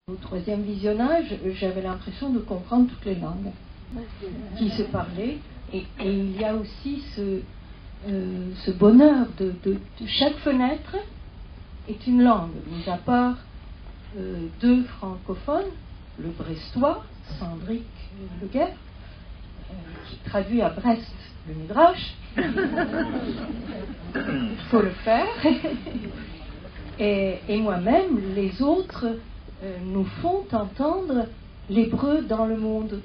Au troisième visionnage, j'avais l'impression de comprendre toutes les langues qui se parlaient. Et il y a aussi ce bonheur de chaque fenêtre est une langue, mis à part deux francophones, le brestois, Sandrick Leguerre, qui traduit à Brest le Midrash. Il faut le faire. Et moi-même, les autres nous font entendre l'hébreu dans le monde.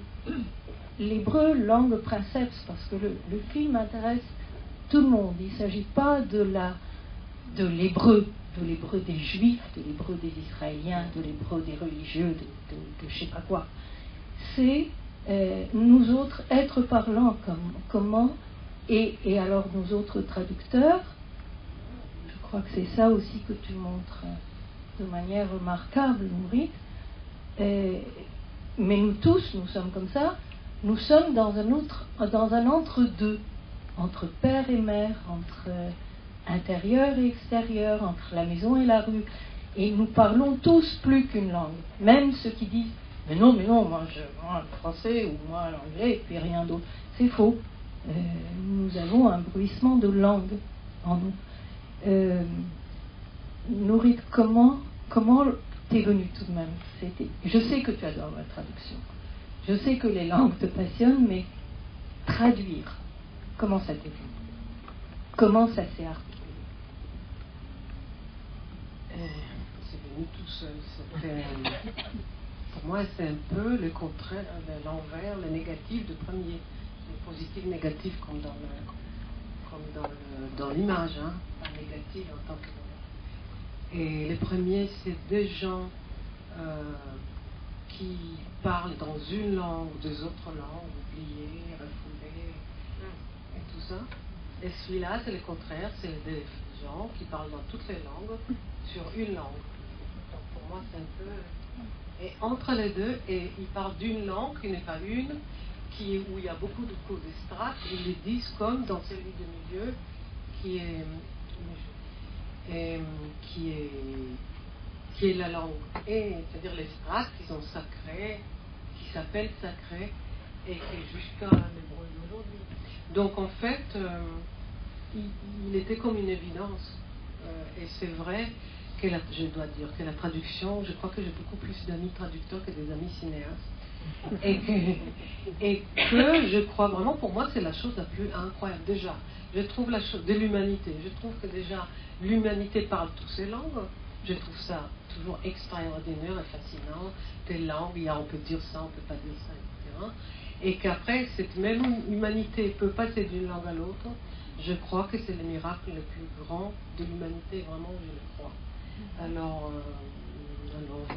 L'hébreu, langue princeps, parce que le film intéresse tout le monde. Il ne s'agit pas de l'hébreu des Juifs, de l'hébreu des Israéliens, de l'hébreu des religieux, de je sais pas quoi. C'est nous autres, êtres parlants, comment, et alors nous autres traducteurs, je crois que c'est ça aussi que tu montres de manière remarquable, Nourit, mais nous tous, nous sommes comme ça, nous sommes dans un entre-deux, entre père et mère, entre intérieur et extérieur, entre la maison et la rue, et nous parlons tous plus qu'une langue, même ceux qui disent mais non, moi le français ou moi l'anglais et puis rien d'autre. C'est faux. Nous avons un bruissement de langue en nous. Nourit, comment t'es venu tout de même? Je sais que tu adores la traduction. Je sais que les langues te passionnent, mais traduire, comment ça t'est venu? Comment ça s'est articulé? C'est venu tout seul. Pour moi, c'est un peu le contraire, l'envers, le négatif de premier. Le positif, négatif, comme dans l'image, hein, pas négatif en tant que. Et le premier, c'est des gens qui parlent dans une langue, des autres langues, oubliées, refoulées, et tout ça. Et celui-là, c'est le contraire, c'est des gens qui parlent dans toutes les langues sur une langue. Donc pour moi, c'est un peu. Et entre les deux, et ils parlent d'une langue qui n'est pas une, où il y a beaucoup de cours de strates, ils les disent comme dans celui de milieu, qui est la langue. Et c'est-à-dire les strates qui sont sacrées, qui s'appellent sacrées, et qui est jusqu'à l'hébreu d'aujourd'hui. Donc en fait, il était comme une évidence. Et c'est vrai que je dois dire que la traduction, je crois que j'ai beaucoup plus d'amis traducteurs que des amis cinéastes. Et que je crois vraiment, pour moi, c'est la chose la plus incroyable. Déjà, je trouve la chose de l'humanité. Je trouve que déjà, l'humanité parle toutes ces langues. Je trouve ça toujours extraordinaire et fascinant. Des langues, on peut dire ça, on ne peut pas dire ça, etc. Et qu'après, cette même humanité peut passer d'une langue à l'autre. Je crois que c'est le miracle le plus grand de l'humanité, vraiment, je le crois. Alors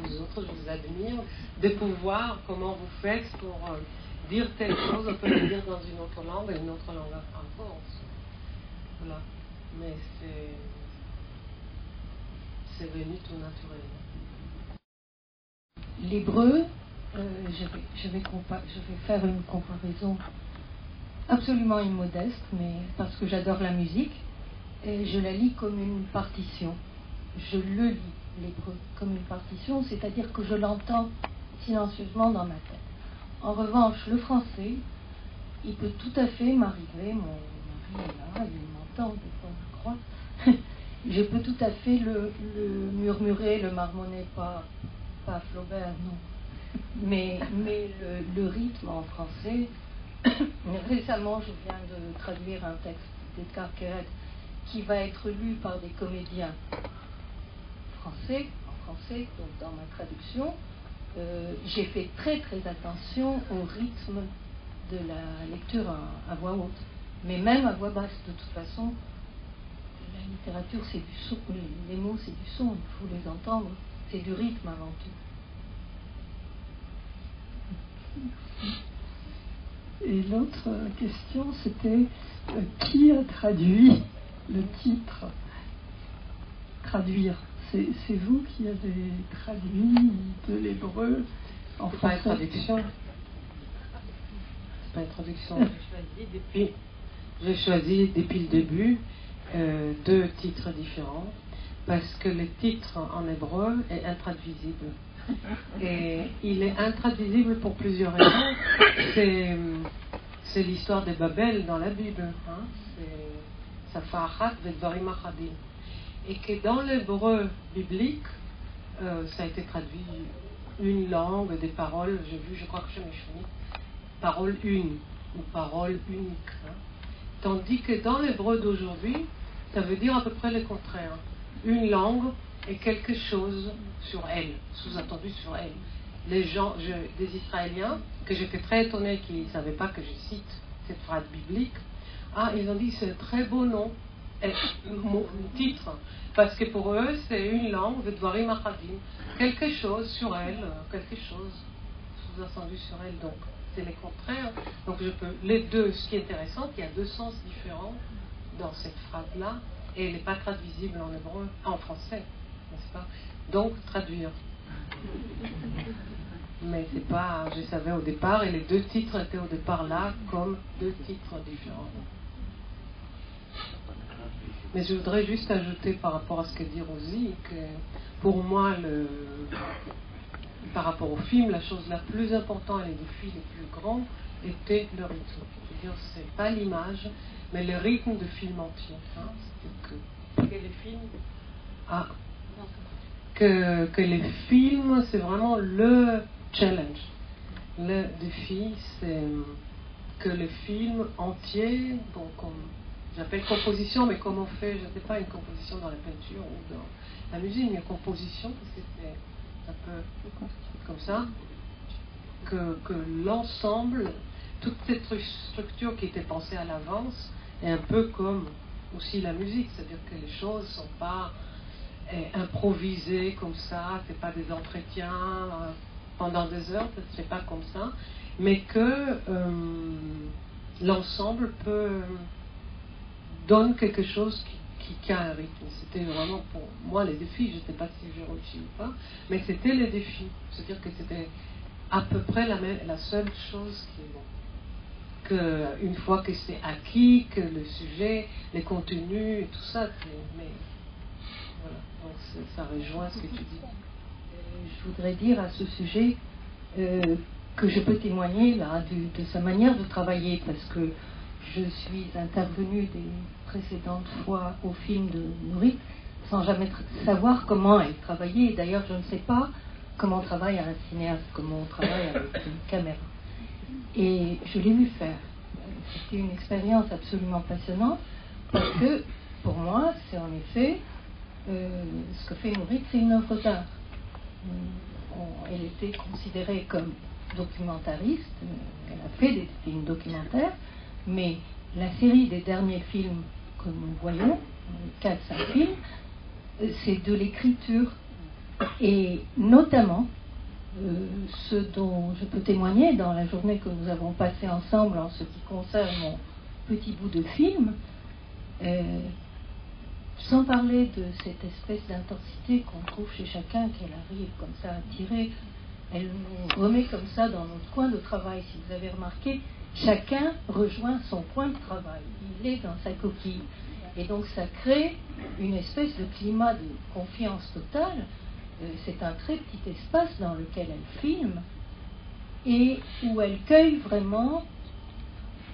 vous autres, je vous admire de pouvoir, comment vous faites pour dire telle chose, on peut le dire dans une autre langue et une autre langue encore. Voilà. Mais c'est venu tout naturellement. L'hébreu, je vais faire une comparaison absolument immodeste, mais parce que j'adore la musique, et je la lis comme une partition. Je le lis, l'hébreu, comme une partition, c'est-à-dire que je l'entends silencieusement dans ma tête. En revanche, le français, il peut tout à fait m'arriver, mon mari est là, il m'entend des fois, je crois, je peux tout à fait le murmurer, le marmonner, pas Flaubert, non, mais le rythme en français. Récemment, je viens de traduire un texte d'Edgar Keret qui va être lu par des comédiens en français, donc dans ma traduction. J'ai fait très très attention au rythme de la lecture à voix haute, mais même à voix basse. De toute façon, la littérature c'est du son, les mots c'est du son, il faut les entendre, c'est du rythme avant tout. Et l'autre question, c'était qui a traduit le titre? Traduire, c'est vous qui avez traduit de l'hébreu en français? C'est pas une traduction. J'ai choisi depuis le début deux titres différents parce que le titre en hébreu est intraduisible. Et il est intraduisible pour plusieurs raisons. C'est l'histoire des Babel dans la Bible. Hein. C'est Safa Achat Vedvarim Achadim. Et que dans l'hébreu biblique, ça a été traduit une langue, des paroles, j'ai vu, je crois que je m'ai fini, parole une ou parole unique. Hein. Tandis que dans l'hébreu d'aujourd'hui, ça veut dire à peu près le contraire. Une langue et quelque chose sur elle, sous-entendu sur elle. Les gens, des Israéliens, que j'étais très étonnée qu'ils ne savaient pas que je cite cette phrase biblique, ils ont dit c'est un très beau nom, mon titre, parce que pour eux c'est une langue, Vedvarim Achadim, quelque chose sur elle, quelque chose sous-entendu sur elle, donc c'est les contraires. Donc je peux, les deux, ce qui est intéressant, il y a deux sens différents dans cette phrase-là, et elle n'est pas traduisible en hébreu, en français, n'est-ce pas? Donc traduire. Mais c'est pas, je savais au départ, et les deux titres étaient au départ là comme deux titres différents. Mais je voudrais juste ajouter par rapport à ce que dit Rosie, que pour moi, par rapport au film, la chose la plus importante et les défis les plus grands était le rythme. Je veux dire, c'est pas l'image, mais le rythme de film entier. Hein. Que les films, que les films, c'est vraiment le challenge. Le défi, c'est que le film entier, bon, comme j'appelle composition, mais comme on fait, je ne sais pas, une composition dans la peinture ou dans la musique, mais une composition, parce que c'est un peu comme ça, que l'ensemble, toute cette structure qui était pensée à l'avance, est un peu comme aussi la musique, c'est-à-dire que les choses ne sont pas improvisées comme ça, c'est pas des entretiens pendant des heures, ça ne se fait pas comme ça, mais que l'ensemble donne quelque chose qui a un rythme. C'était vraiment pour moi les défis, je ne sais pas si j'ai réussi ou pas, mais c'était les défis. C'est-à-dire que c'était à peu près la seule chose qui est bon. Qu'une fois que c'est acquis, que le sujet, les contenus, et tout ça, mais voilà, donc ça rejoint ce que tu dis. Je voudrais dire à ce sujet que je peux témoigner là de sa manière de travailler, parce que je suis intervenue des précédentes fois au film de Nourit sans jamais savoir comment elle travaillait. D'ailleurs, je ne sais pas comment travaille un cinéaste, comment on travaille avec une caméra. Et je l'ai vu faire. C'était une expérience absolument passionnante, parce que pour moi, c'est en effet ce que fait Nourit, c'est une œuvre d'art. Elle était considérée comme documentariste, elle a fait des films documentaires, mais la série des derniers films que nous voyons, 4-5 films, c'est de l'écriture, et notamment ce dont je peux témoigner dans la journée que nous avons passée ensemble en ce qui concerne mon petit bout de film, sans parler de cette espèce d'intensité qu'on trouve chez chacun, qu'elle arrive comme ça à tirer, elle nous remet comme ça dans notre coin de travail. Si vous avez remarqué, chacun rejoint son point de travail, il est dans sa coquille, et donc ça crée une espèce de climat de confiance totale. C'est un très petit espace dans lequel elle filme et où elle cueille vraiment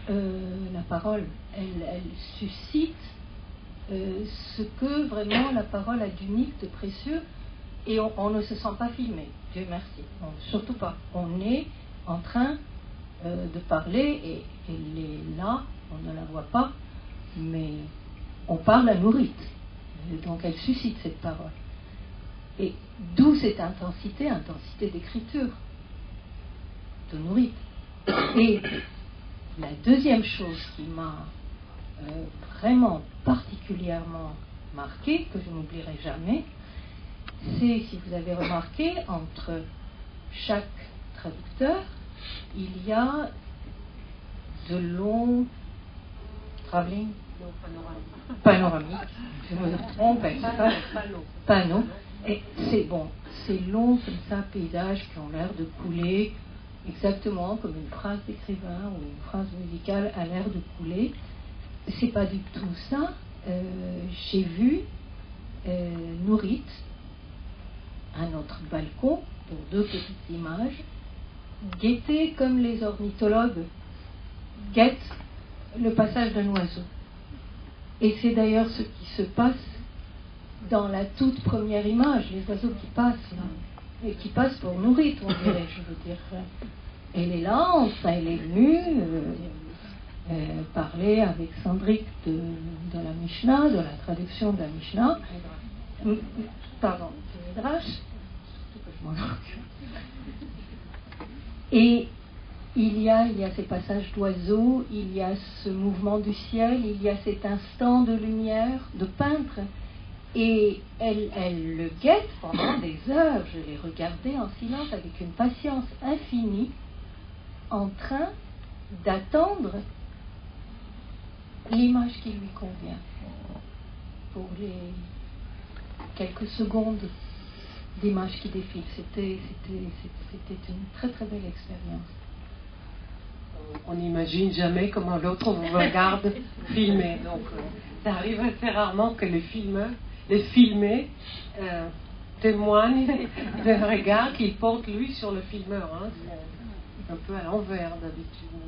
la parole. Elle suscite ce que vraiment la parole a d'unique, de précieux, et on ne se sent pas filmé, Dieu merci, surtout pas. On est en train de parler et elle est là, on ne la voit pas, mais on parle à Nourit, donc elle suscite cette parole. Et d'où cette intensité d'écriture de Nourit. Et la deuxième chose qui m'a vraiment particulièrement marqué, que je n'oublierai jamais, c'est, si vous avez remarqué, entre chaque traducteur, il y a de longs travelling panoramiques, je me trompe, panneaux. Et c'est bon, c'est long comme ça, paysages qui ont l'air de couler, exactement comme une phrase d'écrivain ou une phrase musicale a l'air de couler. C'est pas du tout ça. J'ai vu Nourit à notre balcon pour 2 petites images, guetter comme les ornithologues guettent le passage d'un oiseau. Et c'est d'ailleurs ce qui se passe dans la toute première image, les oiseaux qui passent là, et qui passent pour nourrir, on dirait, je veux dire. Elle est là, enfin, elle est venue parler avec Sandrick de la Mishnah, de la traduction de la Mishnah, pardon, du Midrash, et il y a ces passages d'oiseaux, il y a ce mouvement du ciel, il y a cet instant de lumière, de peintre, et elle le guette pendant des heures. Je l'ai regardé en silence avec une patience infinie, en train d'attendre l'image qui lui convient pour les quelques secondes d'image qui défilent. C'était une très très belle expérience. On n'imagine jamais comment l'autre vous regarde filmer. Donc, ça arrive assez rarement que les filmés témoignent d'un regard qu'il porte lui sur le filmeur. Hein. C'est un peu à l'envers d'habitude.